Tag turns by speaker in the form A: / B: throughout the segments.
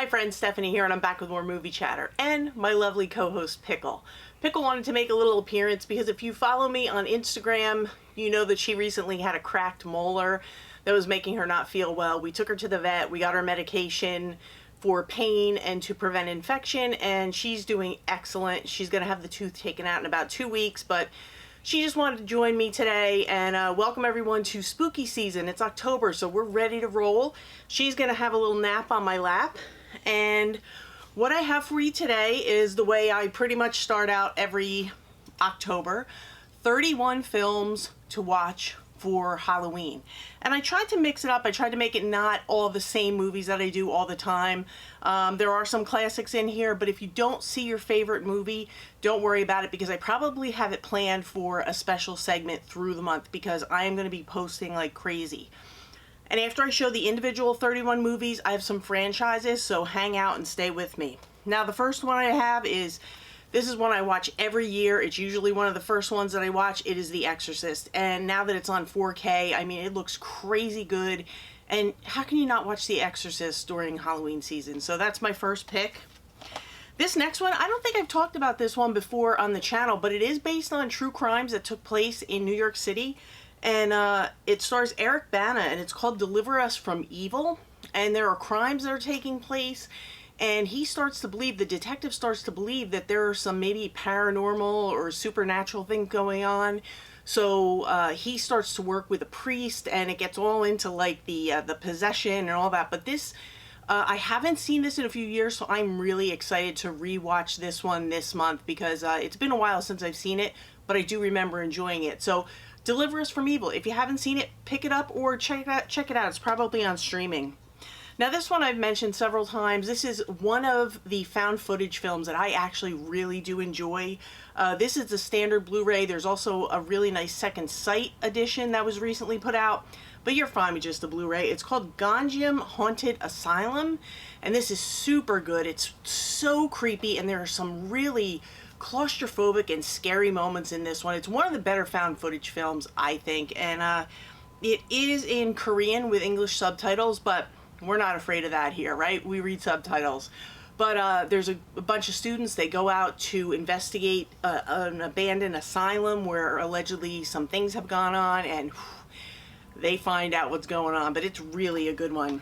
A: friend Stephanie here, and I'm back with more movie chatter and my lovely co-host Pickle. Pickle wanted to make a little appearance because if you follow me on Instagram, you know that she recently had a cracked molar that was making her not feel well. We took her to the vet, we got her medication for pain and to prevent infection, and she's doing excellent. She's going to have the tooth taken out in about 2 weeks, but she just wanted to join me today and welcome everyone to spooky season. It's October, so we're ready to roll. She's going to have a little nap on my lap, and what I have for you today is the way I pretty much start out every October. 31 films to watch for Halloween. And I tried to mix it up. I tried to make it not all the same movies that I do all the time. There are some classics in here, but if you don't see your favorite movie, don't worry about it because I probably have it planned for a special segment through the month because I am going to be posting like crazy. And after I show the individual 31 movies, I have some franchises, so hang out and stay with me. Now, the first one I have is, this is one I watch every year. It's usually one of the first ones that I watch. It is The Exorcist. And now that it's on 4K, I mean, it looks crazy good. And how can you not watch The Exorcist during Halloween season? So that's my first pick. This next one, I don't think I've talked about this one before on the channel, but it is based on true crimes that took place in New York City. And it stars Eric Bana, and it's called Deliver Us from Evil. And there are crimes that are taking place. And he starts to believe, the detective starts to believe that there are some maybe paranormal or supernatural thing going on. So he starts to work with a priest, and it gets all into like the possession and all that. But this, I haven't seen this in a few years, so I'm really excited to rewatch this one this month because it's been a while since I've seen it, but I do remember enjoying it. So Deliver Us from Evil. If you haven't seen it, pick it up or check it out. It's probably on streaming. Now, this one I've mentioned several times. This is one of the found footage films that I actually really do enjoy. This is the standard Blu-ray. There's also a really nice second sight edition that was recently put out, but you're fine with just the Blu-ray. It's called Ganjiam Haunted Asylum, and this is super good. It's so creepy, and there are some really claustrophobic and scary moments in this one. It's one of the better found footage films, I think, and it is in Korean with English subtitles, but we're not afraid of that here, right? We read subtitles. But there's a bunch of students, they go out to investigate an abandoned asylum where allegedly some things have gone on, and they find out what's going on, but it's really a good one.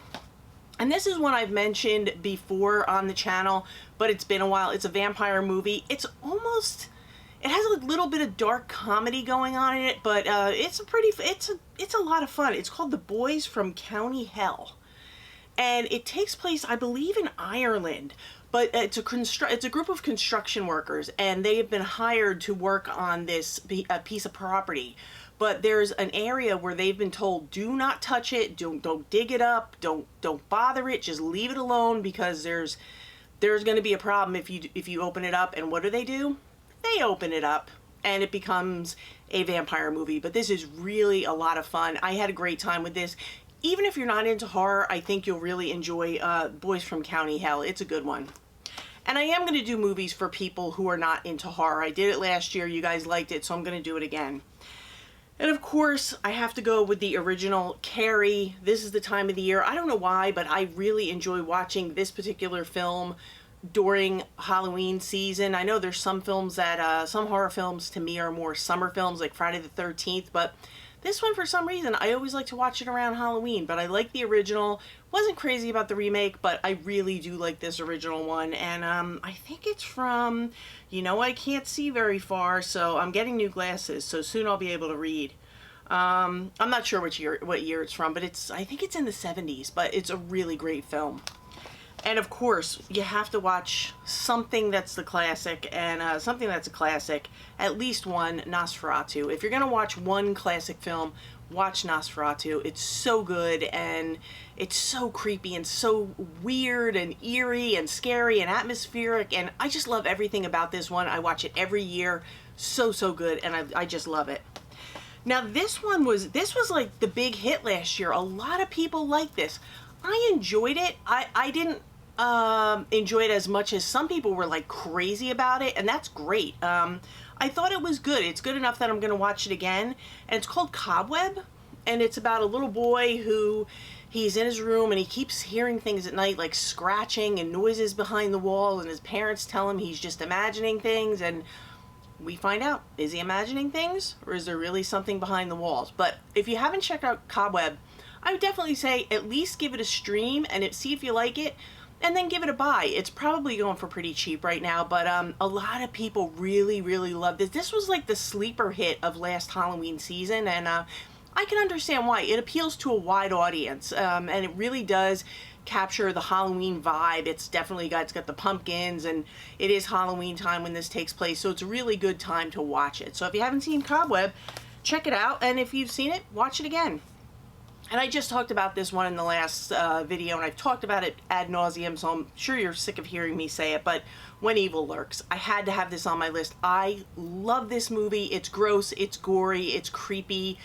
A: And this is one I've mentioned before on the channel, but it's been a while. It's a vampire movie. It's almost, it has a little bit of dark comedy going on in it, but it's a lot of fun. It's called The Boys from County Hell. And it takes place, I believe, in Ireland, but it's a group of construction workers, and they have been hired to work on this piece of property. But there's an area where they've been told, do not touch it, don't dig it up, don't bother it, just leave it alone because there's going to be a problem if you open it up. And what do? They open it up, and it becomes a vampire movie. But this is really a lot of fun. I had a great time with this. Even if you're not into horror, I think you'll really enjoy Boys from County Hell. It's a good one. And I am going to do movies for people who are not into horror. I did it last year. You guys liked it, so I'm going to do it again. And of course, I have to go with the original Carrie. This is the time of the year. I don't know why, but I really enjoy watching this particular film during Halloween season. I know there's some films that, some horror films to me are more summer films, like Friday the 13th, but this one, for some reason, I always like to watch it around Halloween, but I like the original. Wasn't crazy about the remake, but I really do like this original one, and I think it's from, I can't see very far, so I'm getting new glasses, so soon I'll be able to read. I'm not sure what year it's from, but I think it's in the 70s, but it's a really great film. And of course, you have to watch something that's the classic, and something that's a classic, at least one, Nosferatu. If you're going to watch one classic film, watch Nosferatu. It's so good, and it's so creepy, and so weird, and eerie, and scary, and atmospheric, and I just love everything about this one. I watch it every year. So good, and I just love it. Now, this was like the big hit last year. A lot of people like this. I enjoyed it. I didn't enjoy it as much as some people were like crazy about it, and that's great. I thought it was good. It's good enough that I'm going to watch it again, and it's called Cobweb, and it's about a little boy who he's in his room and he keeps hearing things at night like scratching and noises behind the wall, and his parents tell him he's just imagining things, and we find out, is he imagining things or is there really something behind the walls? But if you haven't checked out Cobweb, I would definitely say at least give it a stream and see if you like it, and then give it a buy. It's probably going for pretty cheap right now, but a lot of people really, really love this. This was like the sleeper hit of last Halloween season, and I can understand why. It appeals to a wide audience, and it really does capture the Halloween vibe. It's got the pumpkins, and it is Halloween time when this takes place, so it's a really good time to watch it. So if you haven't seen Cobweb, check it out, and if you've seen it, watch it again. And I just talked about this one in the last video, and I've talked about it ad nauseum, so I'm sure you're sick of hearing me say it, but When Evil Lurks. I had to have this on my list. I love this movie. It's gross, it's gory, it's creepy,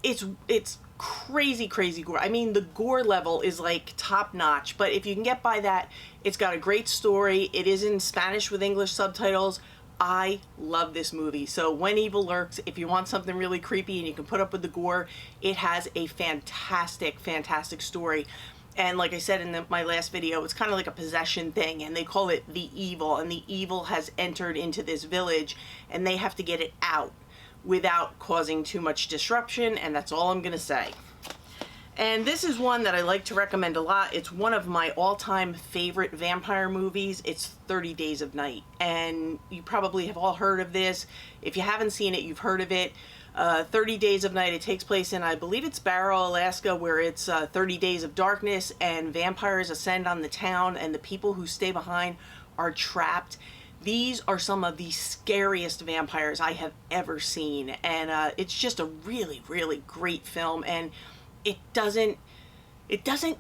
A: it's crazy, crazy gore. I mean, the gore level is like top notch, but if you can get by that, it's got a great story. It is in Spanish with English subtitles. I love this movie. So When Evil Lurks, if you want something really creepy and you can put up with the gore, it has a fantastic, fantastic story. And like I said in my last video, it's kind of like a possession thing, and they call it the evil, and the evil has entered into this village and they have to get it out without causing too much disruption, and that's all I'm gonna say. And this is one that I like to recommend a lot. It's one of my all-time favorite vampire movies. It's 30 Days of Night, and you probably have all heard of this. If you haven't seen it, you've heard of it. 30 Days of Night, it takes place in, I believe it's Barrow, Alaska, where it's 30 days of darkness, and vampires ascend on the town, and the people who stay behind are trapped. These are some of the scariest vampires I have ever seen, and it's just a really, really great film, and it doesn't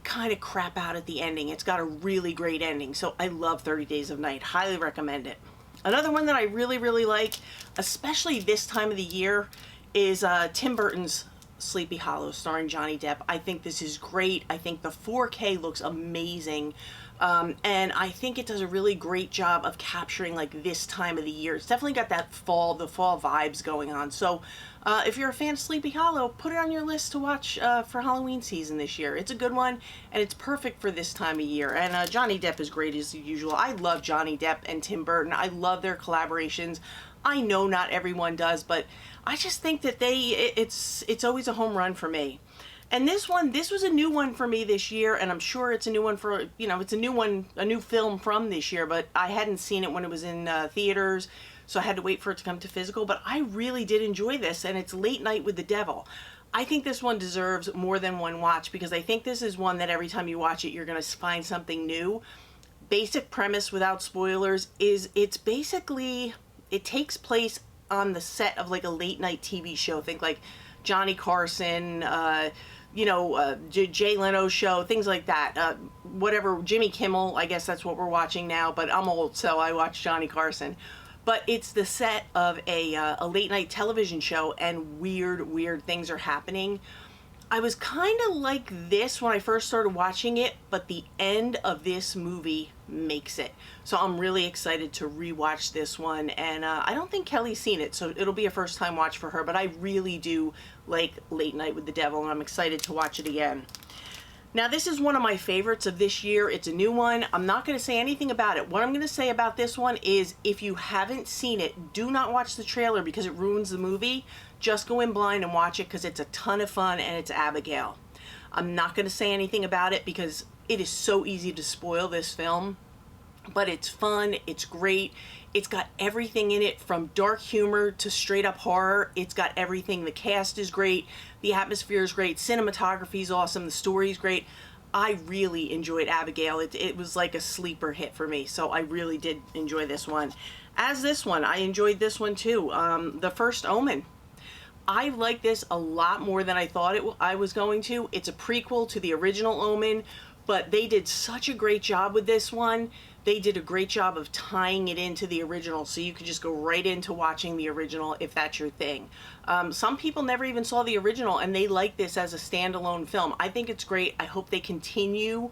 A: kind of crap out at the ending. It's got a really great ending, so I love 30 Days of Night. Highly recommend it. Another one that I really, really like, especially this time of the year, is Tim Burton's Sleepy Hollow, starring Johnny Depp. I think this is great. I think the 4K looks amazing. And I think it does a really great job of capturing like this time of the year. It's definitely got that the fall vibes going on. So if you're a fan of Sleepy Hollow, put it on your list to watch for Halloween season this year. It's a good one, and it's perfect for this time of year. And Johnny Depp is great as usual. I love Johnny Depp and Tim Burton. I love their collaborations. I know not everyone does, but I just think that it's always a home run for me. And this was a new one for me this year, and I'm sure it's a new one for, it's a new film from this year, but I hadn't seen it when it was in theaters, so I had to wait for it to come to physical, but I really did enjoy this, and it's Late Night with the Devil. I think this one deserves more than one watch, because I think this is one that every time you watch it, you're going to find something new. Basic premise, without spoilers, is it takes place on the set of like a late night TV show. Think like Johnny Carson, Jay Leno's show, things like that. Whatever, Jimmy Kimmel, I guess that's what we're watching now, but I'm old, so I watch Johnny Carson. But it's the set of a late night television show, and weird things are happening. I was kind of like this when I first started watching it, but the end of this movie makes it. So I'm really excited to rewatch this one, and I don't think Kelly's seen it, so it'll be a first time watch for her, but I really do like Late Night with the Devil, and I'm excited to watch it again. Now, this is one of my favorites of this year. It's a new one. I'm not going to say anything about it. What I'm going to say about this one is, if you haven't seen it, do not watch the trailer because it ruins the movie. Just go in blind and watch it because it's a ton of fun, and it's Abigail. I'm not going to say anything about it because it is so easy to spoil this film, but it's fun, it's great. It's got everything in it, from dark humor to straight up horror. It's got everything. The cast is great, the atmosphere is great, cinematography is awesome, the story is great. I really enjoyed Abigail. It was like a sleeper hit for me, so I really did enjoy this one. As this one, I enjoyed this one too. The First Omen. I like this a lot more than I thought I was going to. It's a prequel to the original Omen, but they did such a great job with this one. They did a great job of tying it into the original, so you could just go right into watching the original if that's your thing. Some people never even saw the original, and they like this as a standalone film. I think it's great. I hope they continue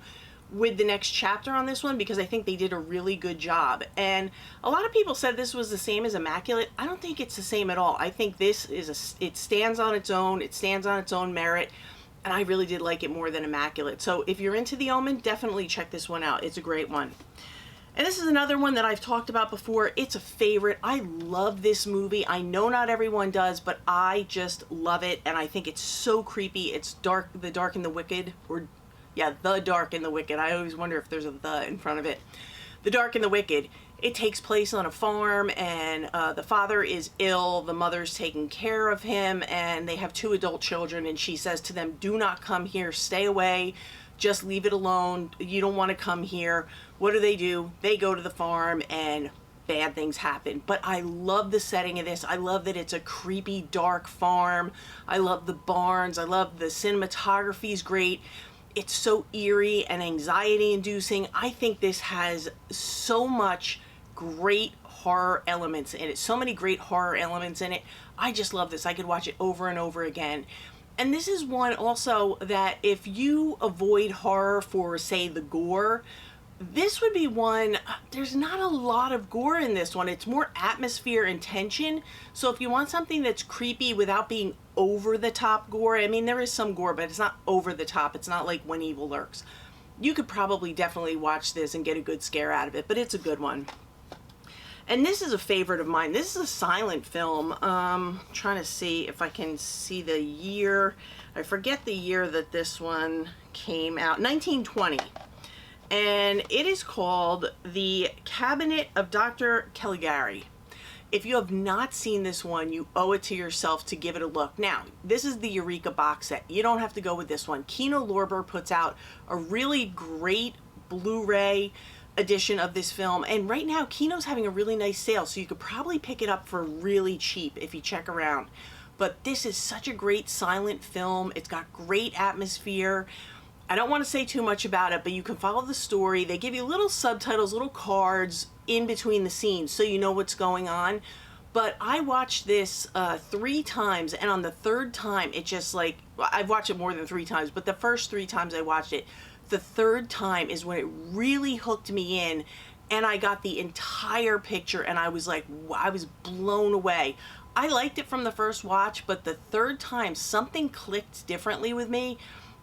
A: with the next chapter on this one because I think they did a really good job. And a lot of people said this was the same as Immaculate. I don't think it's the same at all. I think this is it stands on its own. It stands on its own merit. And I really did like it more than Immaculate. So if you're into The Omen, definitely check this one out. It's a great one. And this is another one that I've talked about before. It's a favorite. I love this movie. I know not everyone does, but I just love it. And I think it's so creepy. It's Dark, The Dark and the Wicked, or yeah, The Dark and the Wicked. I always wonder if there's a "the" in front of it. The Dark and the Wicked. It takes place on a farm, and the father is ill. The mother's taking care of him, and they have 2 adult children. And she says to them, "Do not come here. Stay away. Just leave it alone. You don't want to come here." What do? They go to the farm, and bad things happen. But I love the setting of this. I love that it's a creepy, dark farm. I love the barns. I love the cinematography is great. It's so eerie and anxiety inducing. I think this has so much great horror elements in it. So many great horror elements in it. I just love this. I could watch it over and over again. And this is one also that if you avoid horror for, say, the gore, this would be one. There's not a lot of gore in this one. It's more atmosphere and tension. So if you want something that's creepy without being over the top gore, I mean, there is some gore, but it's not over the top. It's not like When Evil Lurks. You could probably definitely watch this and get a good scare out of it, but it's a good one. And this is a favorite of mine. This is a silent film. Trying to see if I can see the year. I forget the year that this one came out. 1920. And it is called The Cabinet of Dr. Caligari. If you have not seen this one, you owe it to yourself to give it a look. Now, this is the Eureka box set. You don't have to go with this one. Kino Lorber puts out a really great Blu-ray edition of this film, and right now Kino's having a really nice sale, so you could probably pick it up for really cheap if you check around. But this is such a great silent film. It's got great atmosphere. I don't want to say too much about it, but you can follow the story. They give you little subtitles, little cards in between the scenes so you know what's going on. But I watched this 3 times, and on the 3rd time, it just like, I've watched it more than 3 times, but the first 3 times I watched it, the 3rd time is when it really hooked me in, and I got the entire picture, and I was like, I was blown away. I liked it from the first watch, but the 3rd time, something clicked differently with me.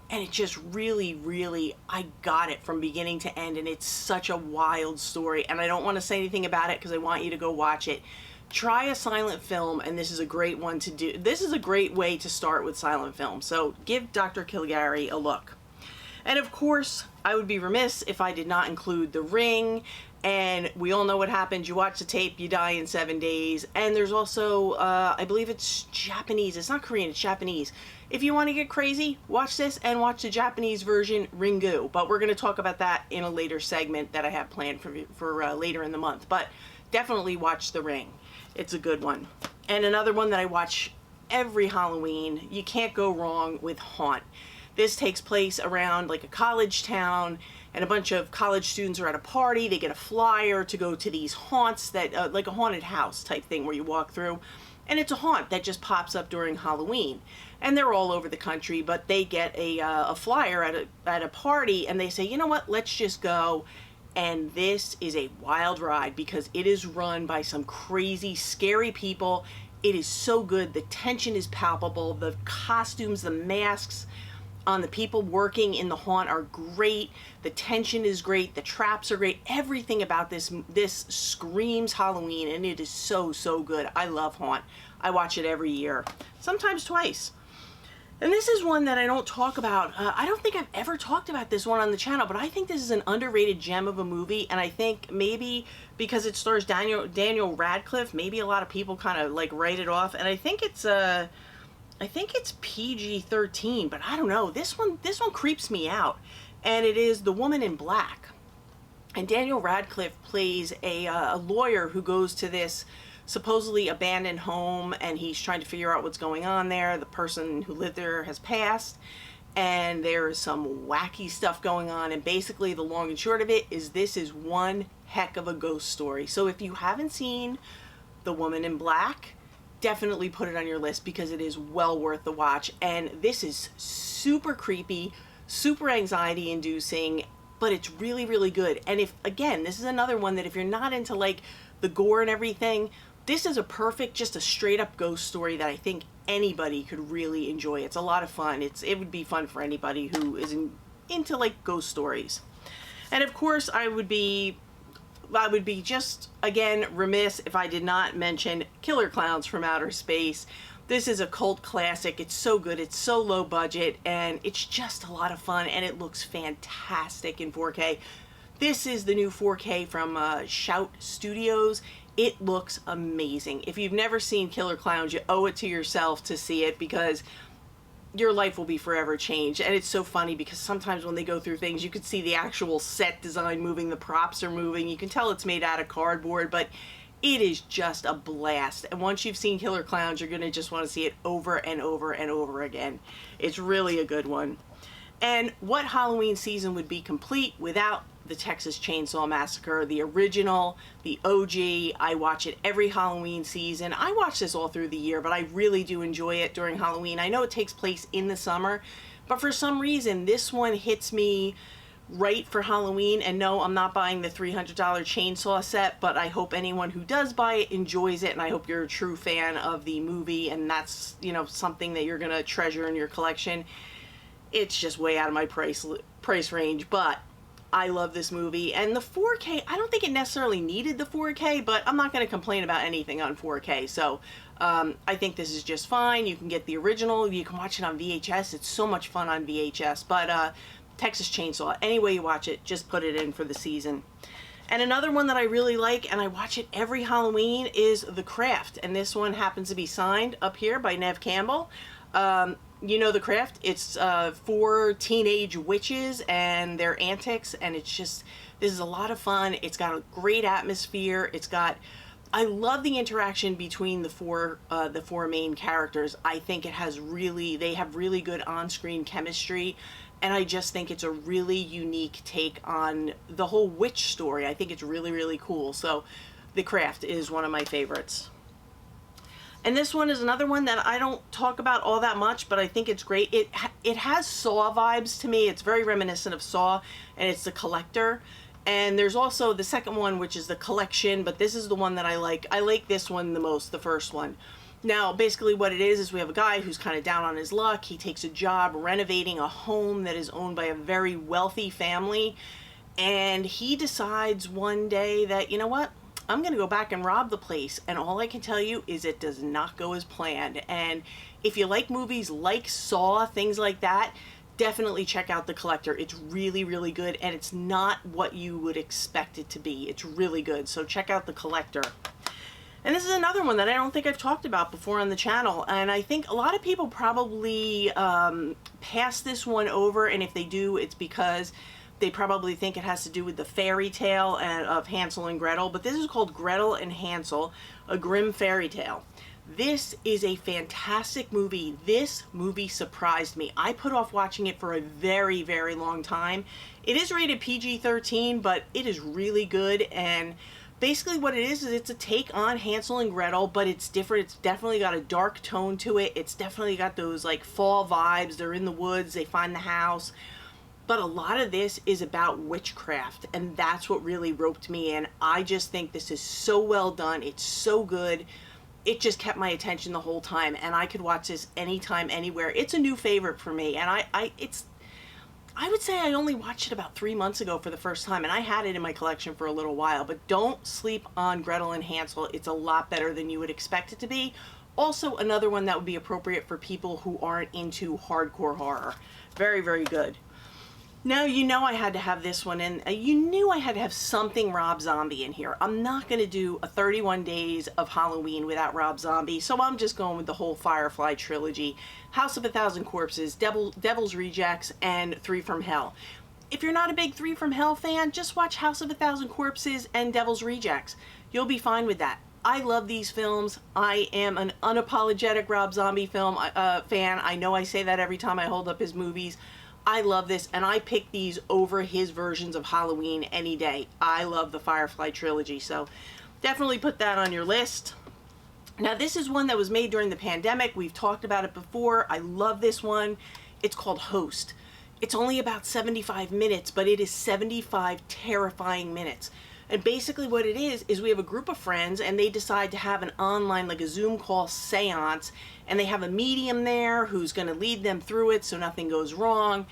A: And it just really, I got it from beginning to end, and it's such a wild story. And I don't want to say anything about it because I want you to go watch it. Try a silent film, and this is a great one to do. This is a great way to start with silent film. So give Dr. Caligari a look. And of course, I would be remiss if I did not include The Ring. And we all know what happens. You watch the tape, you die in 7 days. And there's also, I believe it's Japanese. It's not Korean, it's Japanese. If you want to get crazy, watch this and watch the Japanese version, Ringu. But we're going to talk about that in a later segment that I have planned for later in the month. But definitely watch The Ring. It's a good one. And another one that I watch every Halloween, you can't go wrong with Haunt. This takes place around like a college town, and a bunch of college students are at a party. They get a flyer to go to these haunts that, like a haunted house type thing where you walk through. And it's a haunt that just pops up during Halloween. And they're all over the country, but they get a flyer at a party, and they say, you know what, let's just go. And this is a wild ride because it is run by some crazy, scary people. It is so good. The tension is palpable. The costumes, the masks on the people working in the haunt are great. The tension is great. The traps are great. Everything about this screams Halloween, and it is so good. I love Haunt. I watch it every year, sometimes twice. And this is one that I don't talk about. I don't think I've ever talked about this one on the channel, but I think this is an underrated gem of a movie, and I think maybe because it stars Daniel Radcliffe, maybe a lot of people kind of like write it off, and I think it's PG-13, but I don't know. This one creeps me out, and it is The Woman in Black. And Daniel Radcliffe plays a lawyer who goes to this supposedly abandoned home, and he's trying to figure out what's going on there. The person who lived there has passed, and there is some wacky stuff going on, and basically the long and short of it is this is one heck of a ghost story. So if you haven't seen The Woman in Black, definitely put it on your list because it is well worth the watch. And this is super creepy, super anxiety inducing, but it's really, really good. And if, again, this is another one that if you're not into like the gore and everything, this is a perfect, just a straight up ghost story that I think anybody could really enjoy. It's a lot of fun. It would be fun for anybody who is into like ghost stories. And of course, I would be just, again, remiss if I did not mention Killer Clowns from Outer Space. This is a cult classic. It's so good. It's so low budget, and it's just a lot of fun, and it looks fantastic in 4K. This is the new 4K from Shout Studios. It looks amazing. If you've never seen Killer Clowns, you owe it to yourself to see it, because your life will be forever changed. And it's so funny because sometimes when they go through things, you can see the actual set design moving, the props are moving, you can tell it's made out of cardboard, but it is just a blast. And once you've seen Killer Clowns, you're gonna just want to see it over and over and over again. It's really a good one. And what Halloween season would be complete without the Texas Chainsaw Massacre, the original, the OG. I watch it every Halloween season. I watch this all through the year, but I really do enjoy it during Halloween. I know it takes place in the summer, but for some reason, this one hits me right for Halloween. And no, I'm not buying the $300 chainsaw set, but I hope anyone who does buy it enjoys it, and I hope you're a true fan of the movie, and that's, you know, something that you're gonna treasure in your collection. It's just way out of my price range, but I love this movie. And the 4K, I don't think it necessarily needed the 4K, but I'm not going to complain about anything on 4K. So I think this is just fine. You can get the original. You can watch it on VHS. It's so much fun on VHS. But Texas Chainsaw, any way you watch it, just put it in for the season. And another one that I really like, and I watch it every Halloween, is The Craft. And this one happens to be signed up here by Neve Campbell. You know The Craft. It's 4 teenage witches and their antics, and it's just, this is a lot of fun. It's got a great atmosphere. It's got, I love the interaction between the four main characters. I think it has really, they have really good on-screen chemistry, and I just think it's a really unique take on the whole witch story. I think it's really, really cool. So The Craft is one of my favorites. And this one is another one that I don't talk about all that much, but I think it's great. It has Saw vibes to me. It's very reminiscent of Saw, and it's The Collector. And there's also the second one, which is The Collection, but this is the one that I like. I like this one the most, the first one. Now, basically what it is we have a guy who's kind of down on his luck. He takes a job renovating a home that is owned by a very wealthy family, and he decides one day that, you know what? I'm going to go back and rob the place. And all I can tell you is it does not go as planned. And if you like movies like Saw, things like that, definitely check out The Collector. It's really, really good. And it's not what you would expect it to be. It's really good. So check out The Collector. And this is another one that I don't think I've talked about before on the channel. And I think a lot of people probably pass this one over. And if they do, it's because they probably think it has to do with the fairy tale of Hansel and Gretel, but this is called Gretel and Hansel, a Grimm fairy tale. This is a fantastic movie. This movie surprised me. I put off watching it for a very, very long time. It is rated PG-13, but it is really good, and basically what it is it's a take on Hansel and Gretel, but it's different. It's definitely got a dark tone to it. It's definitely got those like fall vibes. They're in the woods, they find the house. But a lot of this is about witchcraft, and that's what really roped me in. I just think this is so well done. It's so good. It just kept my attention the whole time, and I could watch this anytime, anywhere. It's a new favorite for me, and I would say I only watched it about 3 months ago for the first time, and I had it in my collection for a little while. But don't sleep on Gretel and Hansel. It's a lot better than you would expect it to be. Also, another one that would be appropriate for people who aren't into hardcore horror. Very, very good. Now, you know I had to have this one in. You knew I had to have something Rob Zombie in here. I'm not going to do a 31 Days of Halloween without Rob Zombie, so I'm just going with the whole Firefly trilogy. House of a Thousand Corpses, Devil's Rejects, and 3 from Hell. If you're not a big 3 from Hell fan, just watch House of a Thousand Corpses and Devil's Rejects. You'll be fine with that. I love these films. I am an unapologetic Rob Zombie film fan. I know I say that every time I hold up his movies. I love this, and I pick these over his versions of Halloween any day. I love the Firefly trilogy, so definitely put that on your list. Now, this is one that was made during the pandemic. We've talked about it before. I love this one. It's called Host. It's only about 75 minutes, but it is 75 terrifying minutes. And basically what it is we have a group of friends and they decide to have an online, like a Zoom call seance, and they have a medium there who's going to lead them through it so nothing goes wrong.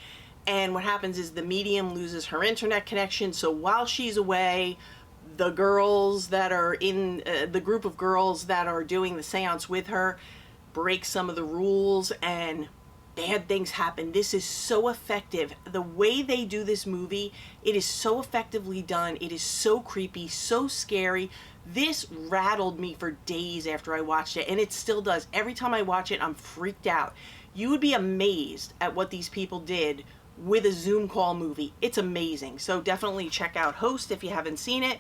A: And what happens is the medium loses her internet connection, so while she's away, the girls that are in the group of girls that are doing the seance with her break some of the rules and bad things happen. This is so effective. The way they do this movie, it is so effectively done. It is so creepy, so scary. This rattled me for days after I watched it, and it still does. Every time I watch it, I'm freaked out. You would be amazed at what these people did with a Zoom call movie. It's amazing. So definitely check out Host if you haven't seen it.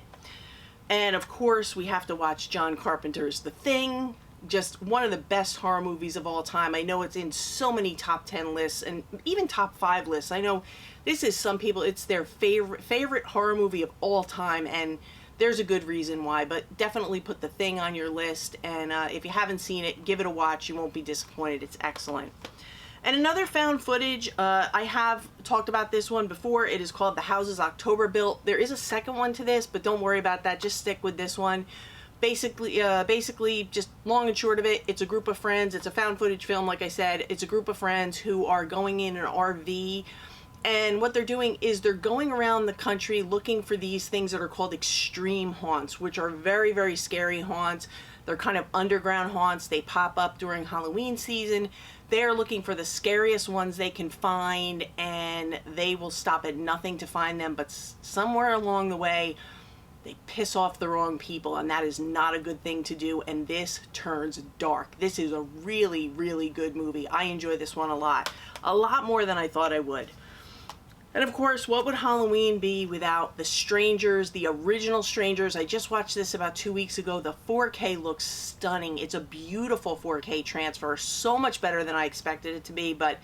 A: And of course, we have to watch John Carpenter's The Thing. Just one of the best horror movies of all time. I know it's in so many top 10 lists and even top 5 lists. I know this is some people, it's their favorite horror movie of all time, and there's a good reason why, but definitely put The Thing on your list, and if you haven't seen it, give it a watch. You won't be disappointed. It's excellent. And another found footage, I have talked about this one before. It is called The Houses October Built. There is a second one to this, but don't worry about that. Just stick with this one. Basically, just long and short of it, it's a group of friends. It's a found footage film, like I said. It's a group of friends who are going in an RV, and what they're doing is they're going around the country looking for these things that are called extreme haunts, which are very, very scary haunts. They're kind of underground haunts. They pop up during Halloween season. They're looking for the scariest ones they can find, and they will stop at nothing to find them, but somewhere along the way, they piss off the wrong people, and that is not a good thing to do, and this turns dark. This is a really, really good movie. I enjoy this one a lot more than I thought I would. And of course, what would Halloween be without The Strangers, the original Strangers? I just watched this about 2 weeks ago. The 4K looks stunning. It's a beautiful 4K transfer, so much better than I expected it to be, but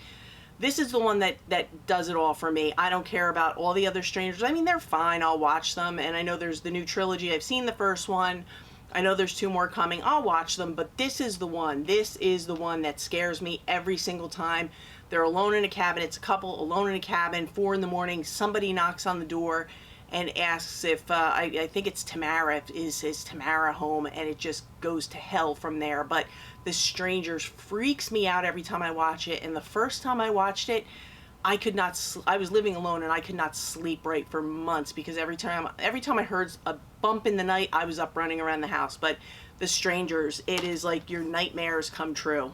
A: this is the one that does it all for me. I don't care about all the other Strangers. I mean, they're fine. I'll watch them. And I know there's the new trilogy. I've seen the first one. I know there's 2 more coming. I'll watch them. But this is the one. This is the one that scares me every single time. They're alone in a cabin. It's a couple alone in a cabin, 4 in the morning. Somebody knocks on the door and asks if, I think it's Tamara, is Tamara home? And it just goes to hell from there. But The Strangers freaks me out every time I watch it. And the first time I watched it, I was living alone and I could not sleep right for months because every time I heard a bump in the night, I was up running around the house. But The Strangers, it is like your nightmares come true.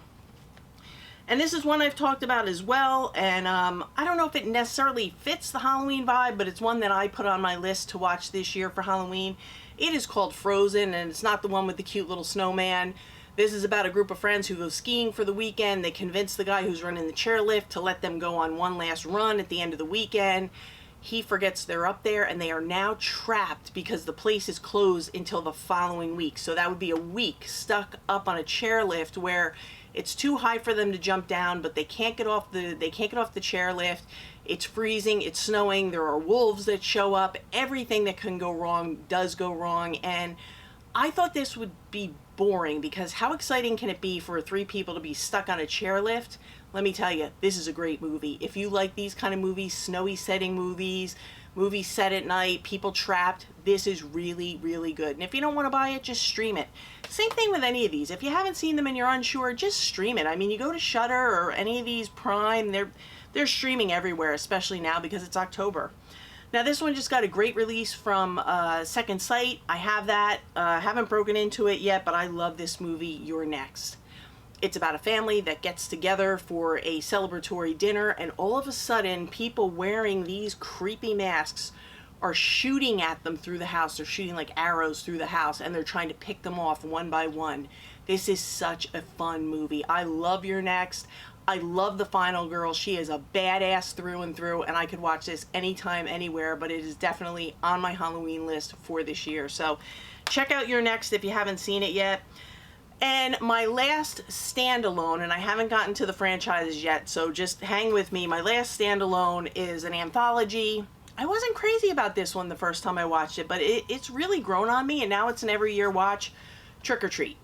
A: And this is one I've talked about as well, and I don't know if it necessarily fits the Halloween vibe, but it's one that I put on my list to watch this year for Halloween. It is called Frozen, and it's not the one with the cute little snowman. This is about a group of friends who go skiing for the weekend. They convince the guy who's running the chairlift to let them go on one last run at the end of the weekend. He forgets they're up there, and they are now trapped because the place is closed until the following week. So that would be a week stuck up on a chairlift where it's too high for them to jump down, but they can't get off the chairlift. It's freezing, it's snowing, there are wolves that show up. Everything that can go wrong does go wrong, and I thought this would be boring because how exciting can it be for 3 people to be stuck on a chairlift? Let me tell you, this is a great movie. If you like these kind of movies, snowy setting movies, movies set at night, people trapped, this is really, really good. And if you don't want to buy it, just stream it. Same thing with any of these. If you haven't seen them and you're unsure, just stream it. I mean, you go to Shudder or any of these Prime, they're streaming everywhere, especially now because it's October. Now this one just got a great release from Second Sight. I have that. Haven't broken into it yet, but I love this movie, You're Next. It's about a family that gets together for a celebratory dinner, and all of a sudden, people wearing these creepy masks are shooting at them through the house. They're shooting like arrows through the house, and they're trying to pick them off one by one. This is such a fun movie. I love You're Next. I love the final girl. She is a badass through and through, and I could watch this anytime, anywhere, but it is definitely on my Halloween list for this year. So check out You're Next if you haven't seen it yet. And my last standalone, and I haven't gotten to the franchises yet, so just hang with me. My last standalone is an anthology. I wasn't crazy about this one the first time I watched it, but it's really grown on me, and now it's an every year watch. Trick or Treat.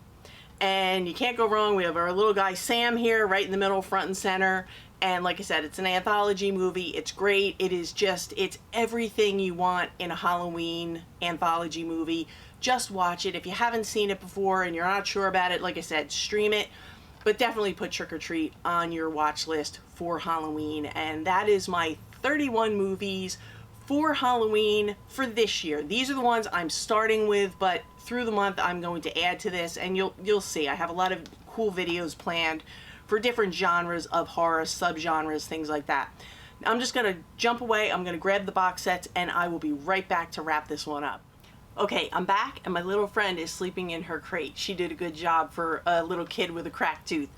A: And you can't go wrong. We have our little guy Sam here, right in the middle, front and center. And like I said, it's an anthology movie. It's great. It's everything you want in a Halloween anthology movie. Just watch it. If you haven't seen it before and you're not sure about it, like I said, stream it. But definitely put Trick or Treat on your watch list for Halloween. And that is my 31 movies for Halloween for this year. These are the ones I'm starting with, but through the month I'm going to add to this, and you'll see. I have a lot of cool videos planned for different genres of horror, subgenres, things like that. I'm just going to jump away. I'm going to grab the box sets, and I will be right back to wrap this one up. Okay, I'm back, and my little friend is sleeping in her crate. She did a good job for a little kid with a cracked tooth.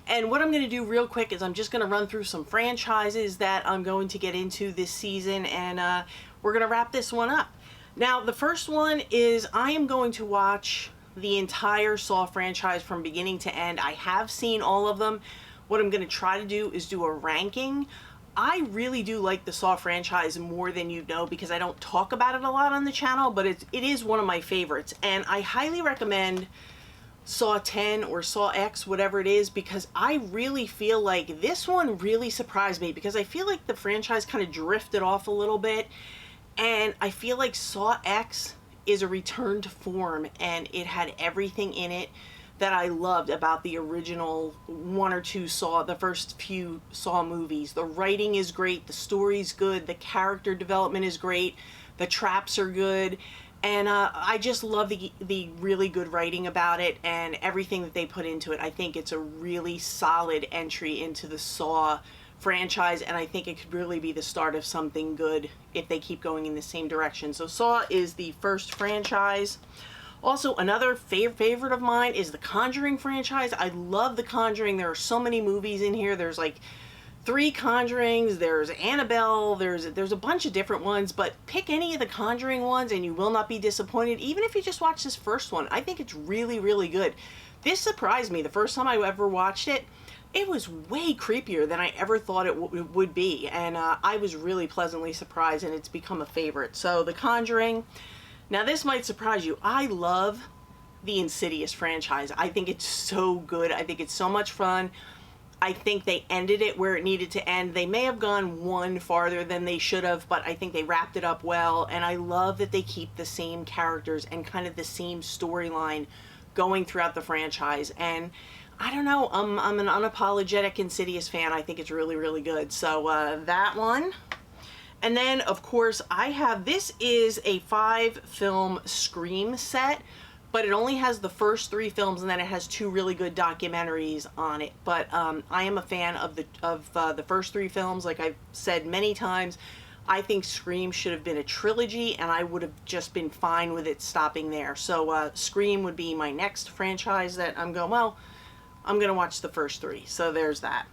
A: And what I'm going to do real quick is I'm just going to run through some franchises that I'm going to get into this season, and we're going to wrap this one up. Now, the first one is I am going to watch the entire Saw franchise from beginning to end. I have seen all of them. What I'm going to try to do is do a ranking. I really do like the Saw franchise more than you know because I don't talk about it a lot on the channel, but it is one of my favorites. And I highly recommend Saw 10 or Saw X, whatever it is, because I really feel like this one really surprised me because I feel like the franchise kind of drifted off a little bit. And I feel like Saw X is a return to form, and it had everything in it that I loved about the original one or two Saw, the first few Saw movies. The writing is great, the story's good, the character development is great, the traps are good, and I just love the really good writing about it and everything that they put into it. I think it's a really solid entry into the Saw franchise, and I think it could really be the start of something good if they keep going in the same direction. So Saw is the first franchise. Also, another favorite of mine is the Conjuring franchise. I love the Conjuring. There are so many movies in here. There's like 3 Conjurings, there's Annabelle, there's a bunch of different ones, but pick any of the Conjuring ones and you will not be disappointed, even if you just watch this first one. I think it's really, really good. This surprised me the first time I ever watched it. It was way creepier than I ever thought it would be, and I was really pleasantly surprised, and it's become a favorite. So The Conjuring. Now this might surprise you. I love the Insidious franchise. I think it's so good. I think it's so much fun. I think they ended it where it needed to end. They may have gone one farther than they should have, but I think they wrapped it up well, and I love that they keep the same characters and kind of the same storyline going throughout the franchise. And I don't know, I'm an unapologetic Insidious fan. I think it's really, really good. So that one. And then, of course, this is a 5-film Scream set, but it only has the first 3 films, and then it has 2 really good documentaries on it. But I am a fan of the first 3 films. Like I've said many times, I think Scream should have been a trilogy, and I would have just been fine with it stopping there. So Scream would be my next franchise that I'm going to watch the first 3. So there's that.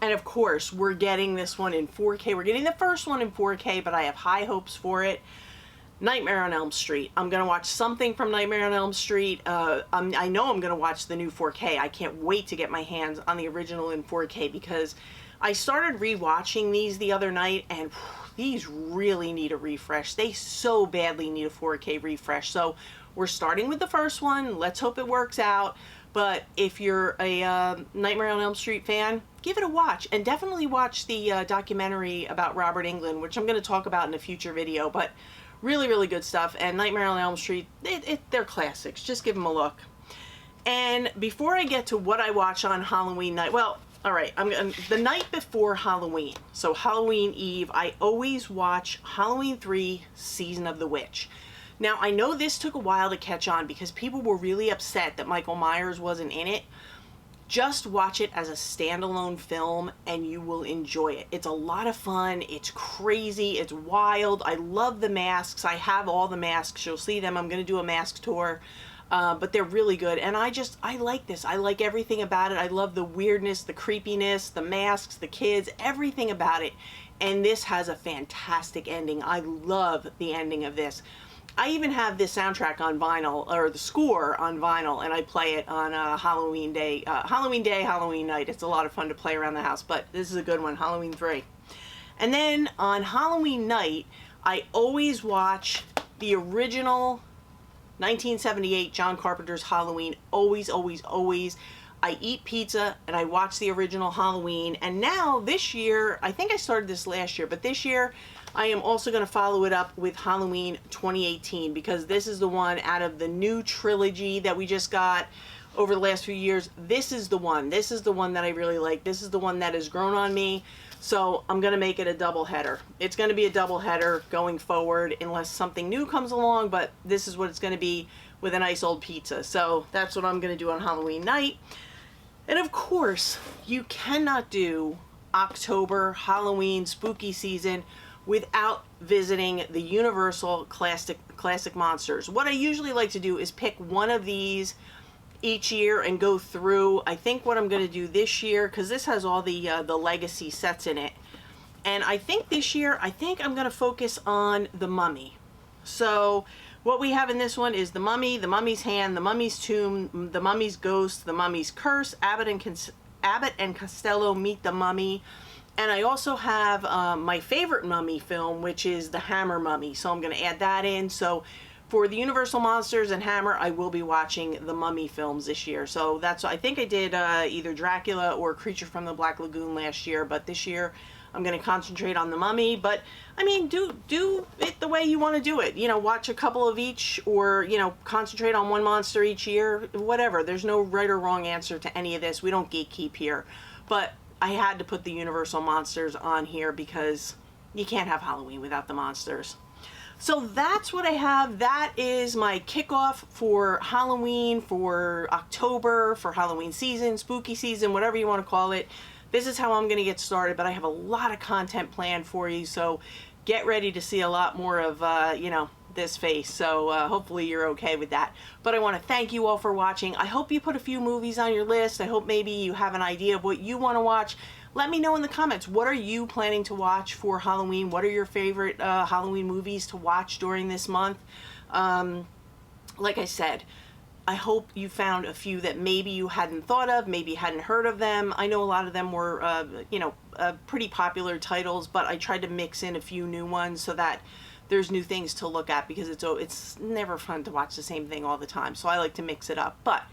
A: And of course, we're getting this one in 4K. We're getting the first one in 4K, but I have high hopes for it. Nightmare on Elm Street. I'm going to watch something from Nightmare on Elm Street. I know I'm going to watch the new 4K. I can't wait to get my hands on the original in 4K because I started rewatching these the other night, and these really need a refresh. They so badly need a 4K refresh. So we're starting with the first one. Let's hope it works out. But if you're a Nightmare on Elm Street fan, give it a watch. And definitely watch the documentary about Robert Englund, which I'm going to talk about in a future video. But really, really good stuff. And Nightmare on Elm Street, they're classics. Just give them a look. And before I get to what I watch on Halloween night, well, all right, the night before Halloween, so Halloween Eve, I always watch Halloween 3, Season of the Witch. Now, I know this took a while to catch on because people were really upset that Michael Myers wasn't in it. Just watch it as a standalone film and you will enjoy it. It's a lot of fun. It's crazy. It's wild. I love the masks. I have all the masks. You'll see them. I'm going to do a mask tour. But they're really good. And I like this. I like everything about it. I love the weirdness, the creepiness, the masks, the kids, everything about it. And this has a fantastic ending. I love the ending of this. I even have this soundtrack on vinyl, or the score on vinyl, and I play it on Halloween day, Halloween night. It's a lot of fun to play around the house, but this is a good one, Halloween 3. And then on Halloween night, I always watch the original 1978 John Carpenter's Halloween. Always, always, always. I eat pizza, and I watch the original Halloween. And now this year, I think I started this last year, but this year I am also going to follow it up with Halloween 2018, because this is the one out of the new trilogy that we just got over the last few years. This is the one. This is the one that I really like. This is the one that has grown on me. So I'm going to make it a double header. It's going to be a double header going forward unless something new comes along, but this is what it's going to be with a nice old pizza. So that's what I'm going to do on Halloween night. And of course, you cannot do October, Halloween, spooky season without visiting the Universal Classic Monsters. What I usually like to do is pick one of these each year and go through. I think what I'm going to do this year, because this has all the legacy sets in it, and I think this year, I think I'm going to focus on the Mummy. So what we have in this one is the Mummy, the Mummy's Hand, the Mummy's Tomb, the Mummy's Ghost, the Mummy's Curse, Abbott and Costello Meet the Mummy, and I also have my favorite Mummy film, which is the Hammer Mummy. So I'm going to add that in. So for the Universal Monsters and Hammer, I will be watching the Mummy films this year. So that's, I think I did either Dracula or Creature from the Black Lagoon last year, but this year I'm going to concentrate on the Mummy. But I mean, do it the way you want to do it. You know, watch a couple of each, or, you know, concentrate on one monster each year, whatever. There's no right or wrong answer to any of this. We don't gatekeep here. But I had to put the Universal Monsters on here because you can't have Halloween without the monsters. So that's what I have. That is my kickoff for Halloween, for October, for Halloween season, spooky season, whatever you want to call it. This is how I'm going to get started, but I have a lot of content planned for you, so get ready to see a lot more of, you know, this face. So hopefully you're okay with that. But I want to thank you all for watching. I hope you put a few movies on your list. I hope maybe you have an idea of what you want to watch. Let me know in the comments, what are you planning to watch for Halloween? What are your favorite Halloween movies to watch during this month? Like I said, I hope you found a few that maybe you hadn't thought of, maybe you hadn't heard of them. I know a lot of them were, you know, pretty popular titles, but I tried to mix in a few new ones so that there's new things to look at, because it's never fun to watch the same thing all the time. So I like to mix it up. But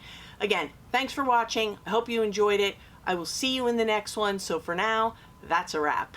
A: again, thanks for watching. I hope you enjoyed it. I will see you in the next one. So for now, that's a wrap.